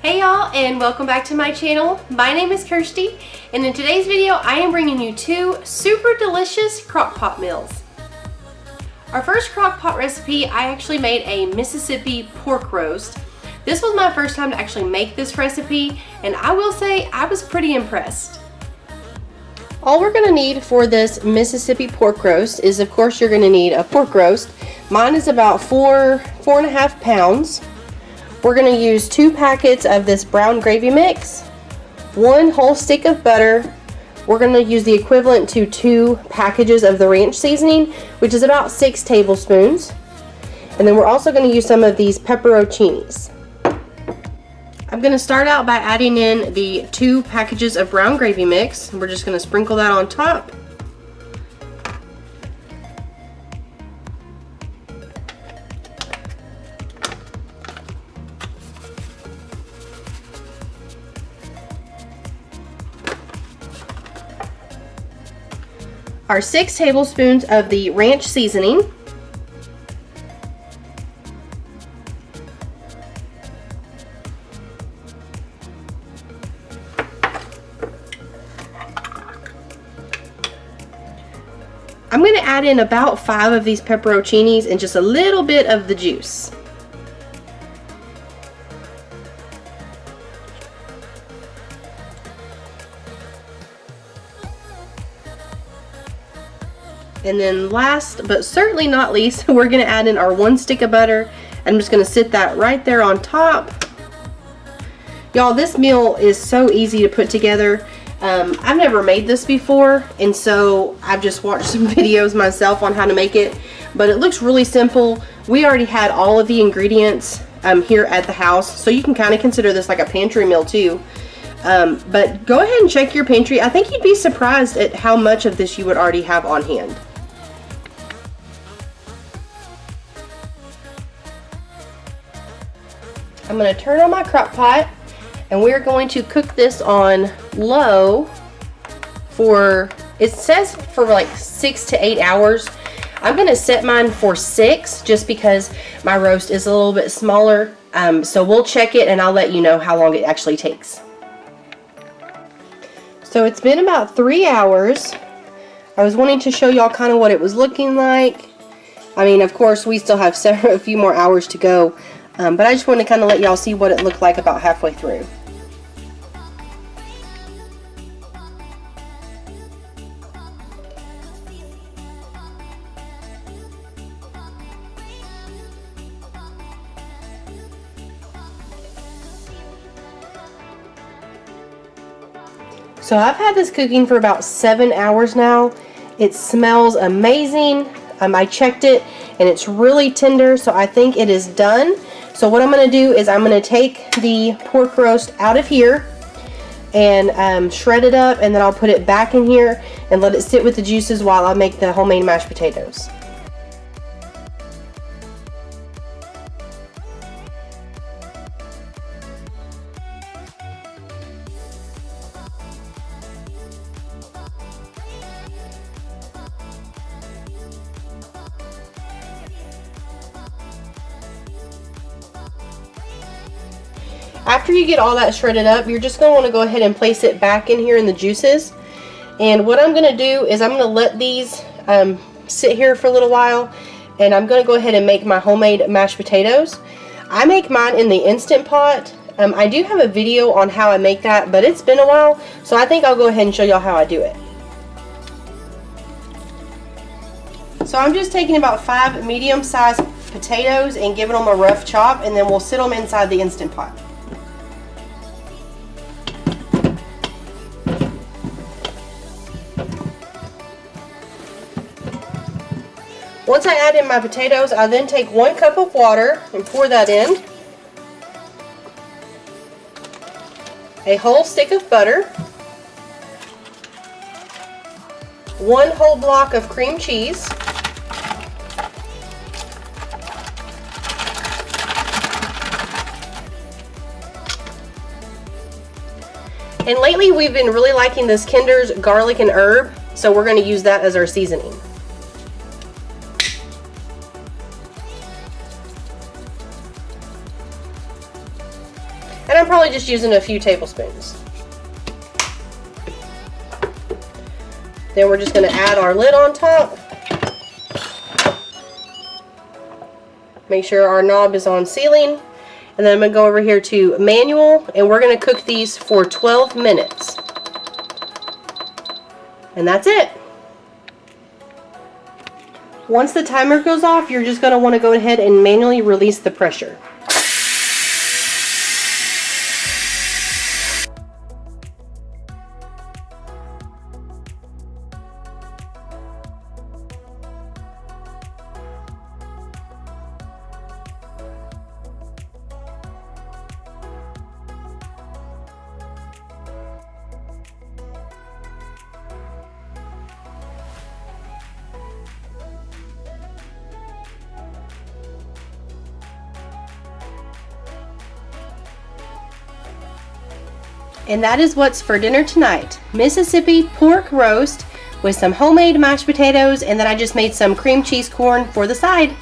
Hey y'all, and welcome back to my channel. My name is Kirsti, and in today's video I am bringing you two super delicious crock pot meals. Our first crock pot recipe, I actually made a Mississippi pork roast. This was my first time to actually make this recipe, and I will say I was pretty impressed. All we're going to need for this Mississippi pork roast is, of course, you're going to need a pork roast. Mine is about 4.5 pounds. We're going to use 2 packets of this brown gravy mix, 1 whole stick of butter. We're going to use the equivalent to 2 packages of the ranch seasoning, which is about 6 tablespoons. And then we're also going to use some of these pepperoncinis. I'm going to start out by adding in the 2 packages of brown gravy mix. We're just going to sprinkle that on top. Our 6 tablespoons of the ranch seasoning. I'm going to add in about 5 of these pepperoncinis and just a little bit of the juice. And then last but certainly not least, we're going to add in our 1 stick of butter. I'm just going to sit that right there on top. Y'all, this meal is so easy to put together. I've never made this before, and so I've just watched some videos myself on how to make it, but it looks really simple. We already had all of the ingredients here at the house, so you can kind of consider this like a pantry meal too. But go ahead and check your pantry. I think you'd be surprised at how much of this you would already have on hand. I'm going to turn on my crock pot, and we're going to cook this on low for, it says for like 6 to 8 hours. I'm going to set mine for 6 just because my roast is a little bit smaller. So we'll check it and I'll let you know how long it actually takes. So it's been about 3 hours. I was wanting to show y'all kind of what it was looking like. I mean, of course, we still have a few more hours to go. But I just wanted to kind of let y'all see what it looked like about halfway through. So I've had this cooking for about 7 hours now. It smells amazing. I checked it and it's really tender, so I think it is done. So what I'm going to do is I'm going to take the pork roast out of here and shred it up, and then I'll put it back in here and let it sit with the juices while I make the homemade mashed potatoes. After you get all that shredded up, you're just going to want to go ahead and place it back in here in the juices. And what I'm going to do is I'm going to let these sit here for a little while, and I'm going to go ahead and make my homemade mashed potatoes. I make mine in the Instant Pot. I do have a video on how I make that, but it's been a while, so I think I'll go ahead and show y'all how I do it. So I'm just taking about 5 medium-sized potatoes and giving them a rough chop, and then we'll sit them inside the Instant Pot. Once I add in my potatoes, I then take 1 cup of water and pour that in, a whole stick of butter, 1 whole block of cream cheese, and lately we've been really liking this Kinder's garlic and herb, so we're going to use that as our seasoning. I'm probably just using a few tablespoons. Then we're just going to add our lid on top. Make sure our knob is on sealing. And then I'm going to go over here to manual, and we're going to cook these for 12 minutes. And that's it. Once the timer goes off, you're just going to want to go ahead and manually release the pressure. And that is what's for dinner tonight. Mississippi pork roast with some homemade mashed potatoes, and then I just made some cream cheese corn for the side.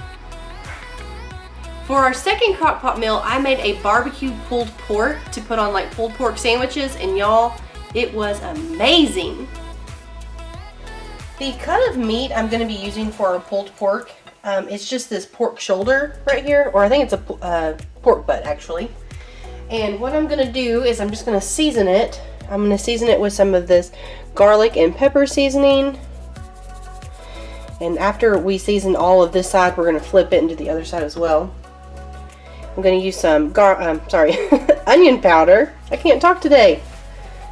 For our second crock pot meal, I made a BBQ pulled pork to put on like pulled pork sandwiches, and y'all, it was amazing. The cut of meat I'm going to be using for our pulled pork, it's just this pork shoulder right here, or I think it's a pork butt actually. And what I'm going to do is I'm just going to season it. I'm going to season it with some of this garlic and pepper seasoning. And after we season all of this side, we're going to flip it into the other side as well. I'm going to use some onion powder. I can't talk today.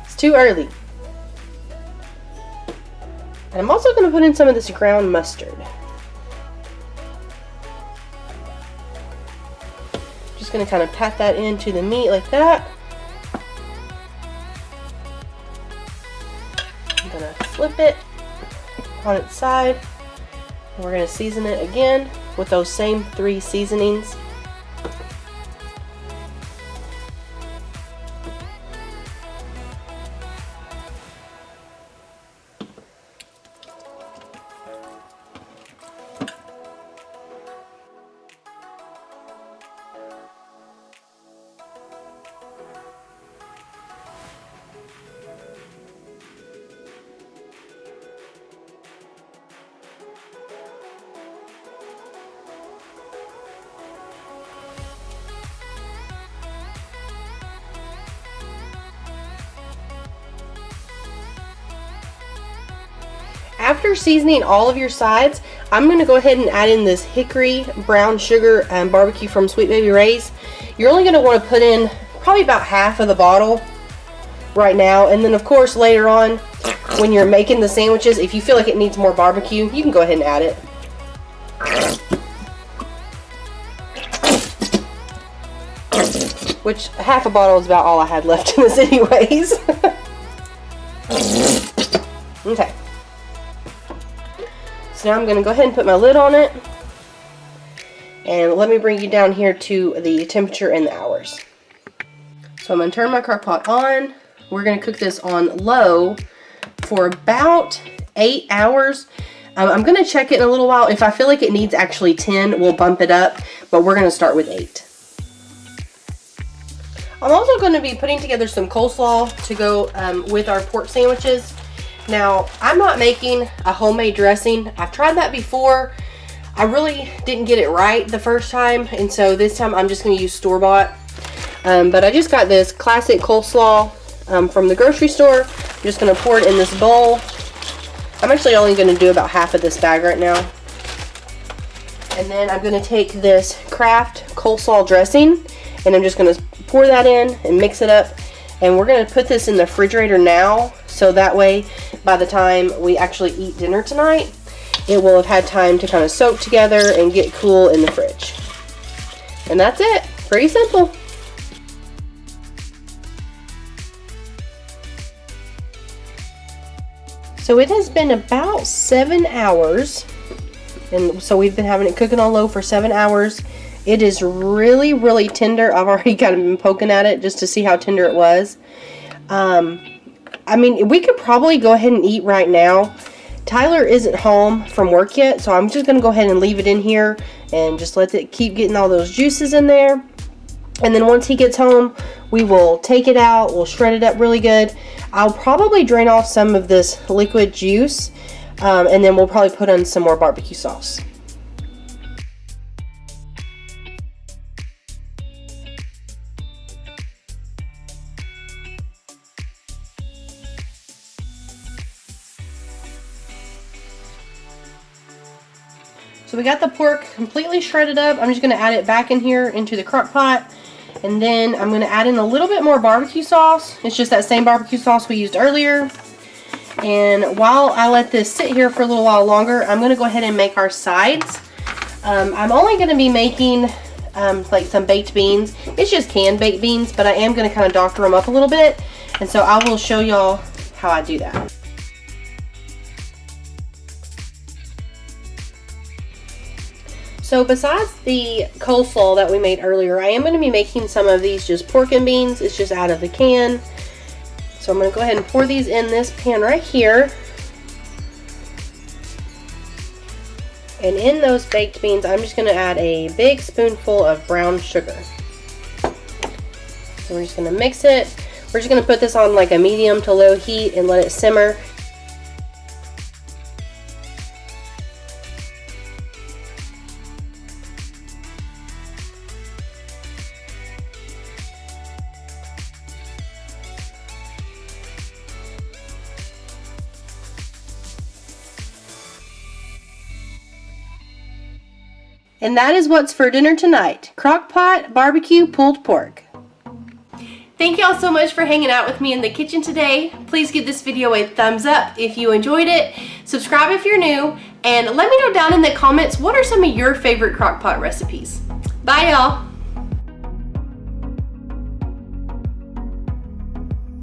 It's too early. And I'm also going to put in some of this ground mustard. Just going to kind of pat that into the meat like that. I'm going to flip it on its side. And we're going to season it again with those same 3 seasonings. After seasoning all of your sides, I'm going to go ahead and add in this hickory brown sugar barbecue from Sweet Baby Ray's. You're only going to want to put in probably about half of the bottle right now, and then of course later on when you're making the sandwiches, if you feel like it needs more barbecue, you can go ahead and add it. Which half a bottle is about all I had left in this anyways. Okay. So now I'm going to go ahead and put my lid on it. And let me bring you down here to the temperature and the hours. So I'm going to turn my crock pot on. We're going to cook this on low for about 8 hours. I'm going to check it in a little while. If I feel like it needs actually 10, we'll bump it up. But we're going to start with 8. I'm also going to be putting together some coleslaw to go with our pork sandwiches. Now, I'm not making a homemade dressing. I've tried that before. I really didn't get it right the first time, and so this time I'm just going to use store-bought. But I just got this classic coleslaw from the grocery store. I'm just going to pour it in this bowl. I'm actually only going to do about half of this bag right now. And then I'm going to take this Kraft coleslaw dressing, and I'm just going to pour that in and mix it up. And we're going to put this in the refrigerator now, so that way by the time we actually eat dinner tonight, it will have had time to kind of soak together and get cool in the fridge. And that's it. Pretty simple. So it has been about 7 hours, and so we've been having it cooking on low for 7 hours. It is really, really tender. I've already kind of been poking at it just to see how tender it was. I mean, we could probably go ahead and eat right now. Tyler isn't home from work yet, so I'm just going to go ahead and leave it in here and just let it keep getting all those juices in there. And then once he gets home, we will take it out, we'll shred it up really good. I'll probably drain off some of this liquid juice, and then we'll probably put on some more barbecue sauce. So we got the pork completely shredded up. I'm just going to add it back in here into the crock pot. And then I'm going to add in a little bit more barbecue sauce. It's just that same barbecue sauce we used earlier. And while I let this sit here for a little while longer, I'm going to go ahead and make our sides. I'm only going to be making like some baked beans. It's just canned baked beans, but I am going to kind of doctor them up a little bit. And so I will show y'all how I do that. So besides the coleslaw that we made earlier, I am going to be making some of these just pork and beans. It's just out of the can. So I'm going to go ahead and pour these in this pan right here. And in those baked beans, I'm just going to add a big spoonful of brown sugar. So we're just going to mix it. We're just going to put this on like a medium to low heat and let it simmer. And that is what's for dinner tonight. Crockpot barbecue pulled pork. Thank y'all so much for hanging out with me in the kitchen today. Please give this video a thumbs up if you enjoyed it. Subscribe if you're new. And let me know down in the comments, what are some of your favorite crockpot recipes? Bye y'all.